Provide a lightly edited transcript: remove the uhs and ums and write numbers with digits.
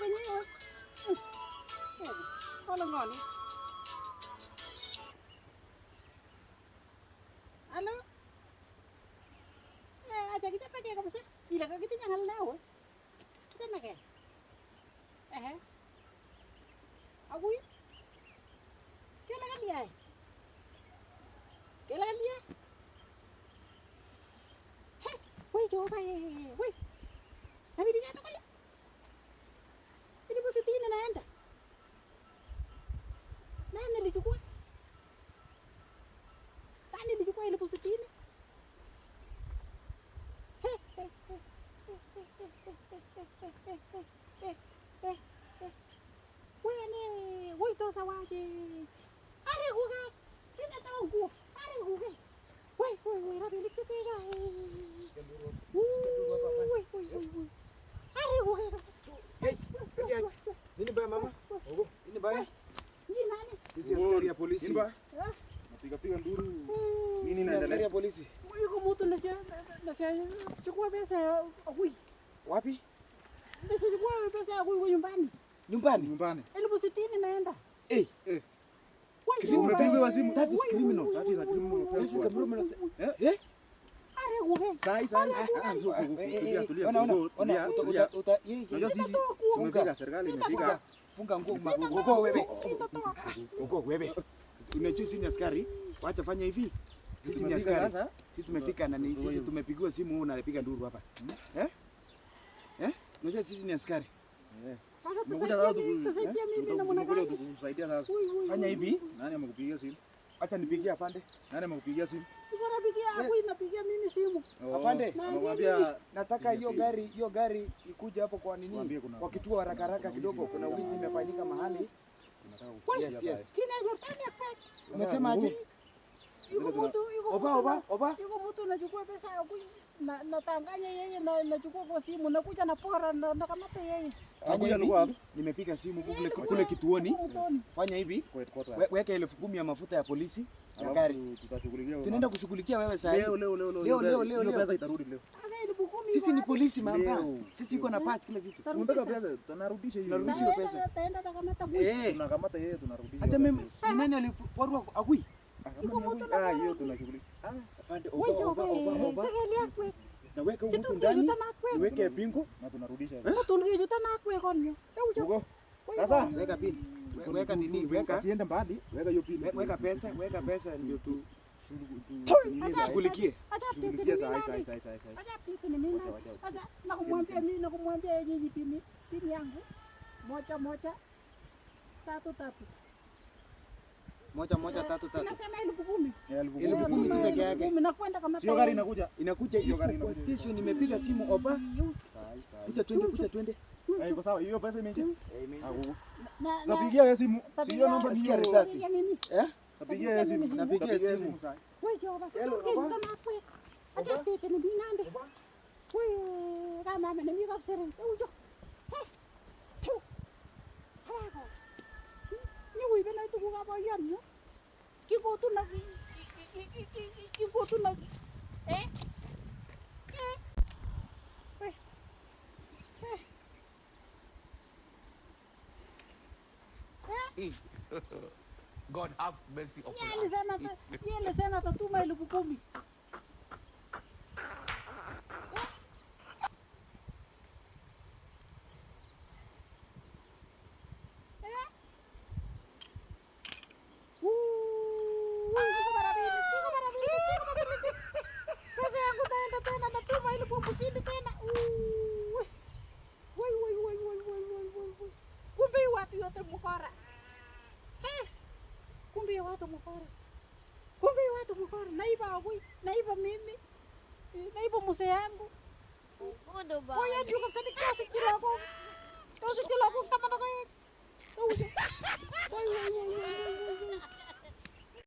cái gì rồi. Con là ngon đi. Alo. Aja kita pakai kamu sih. Tidak kita jangan lau. Kita nak ke? Aku ini. Kailangan dia. Kailangan dia. Hei, woi coba woi. Tapi dia tu kali. Ini positif ni nanda. Nanda ni cukup. Tadi ni cukup ini positif ni. Woi tu sawaje. Are guga. Kita tahu gua. Are guga. Woi, rapi lik tu kira. Woi. Are guga. Hey, nini baya mama? Nini baya? Ni nani? Sisi askari ya polisi. Nini baya? Napiga nduru. Nini Askari inaendelea? ya polisi. Yuko mtu nasiya chukua pesa akui. Wapi? Ndio chukua pesa akui nyumbani. Nyumbani. 60,000 naenda. Eh. Umepigiwa simu. That is criminal. That is a criminal offense. This is a criminal. Are guga. Sai. Tulia. Unajua sisi tumefika, serikali imefika. Funga nguo wewe. Uko wewe. Unajua sisi ni askari. Wacha fanya hivi. Sisi ni askari. Sisi tumefika na sisi tumepigiwa simu wewe unapiga nduru hapa. Unajua sisi ni askari. Sasa Tumekuja mimi na mwanangu. tukusaidia sasa. Fanya hivi. Nani amekupigia simu? Acha nipigie afande. Nani amekupigia simu? Napigia akui napigia mimi simu. Afande, Amekwambia nataka hiyo gari ikuje hapo kwa nini? Kwa kituo haraka kidogo kuna wizi imefanyika mahali. Yes. Kinachofanya kwa. Umesema aje? Yuko Oba. Yuko mtu anachukua pesa akui na tanganya yeye na nachukua kwa simu nakuja na pora na kamata yeye. Fanya hivi. Nimepiga simu kule kituoni. Fanya hivi. Weka 10,000 ya mafuta ya polisi na gari. Tutashughulikia. Tunaenda kushughulikia wewe sasa. Leo pesa itarudi leo. Sisi ni polisi mamba. Sisi iko na patch kila kitu. Tumepeka pesa, tunarudisha hiyo. Tunarudisha hiyo pesa. Taenda takamata Tunakamata yeye tunarudisha. Hata mimi ni nani aliporwa akui? Hiyo tunashughulikia. Afande Oba. Na weka huko ndani. Weke pingu Na tunarudisha. Tulijuta na kwe konyo. Uko. Sasa weka pin. Weka nini? Weka asiende mbali. Weka hiyo pin. Weka pesa ndio tu shughulikie. Shughulikie saa. Acha pipi ni mimi. Sasa nakumwambia yeye pini yangu. Moja 3. Moja 3. Nasema 10,000. 10,000 tu peke yake. Mimi nakwenda kama Sio gari inakuja. Hiyo gari kwa station nimepiga simu Oba. Kuja twende. Iko sawa. Hiyo pesa imeingia. na Napigia wewe simu. Sio namba Sikia hiyo. risasi. Napigia wewe simu. Napigia simu. Wewe joba sasa na kwe. Acha pipi ni binande. Wewe kama mimi ni kapsere. Ujo. Ni wewe bana tu kuga ba yan no. Kiko tu na God have mercy upon us. Yeye alisema tatuma 10,000. Kumbe watu mkora. Naiba mimi. Naiba mzee yangu. Oya ndio kabisa ni kasi kila kwa. Kasi kila kwa kama na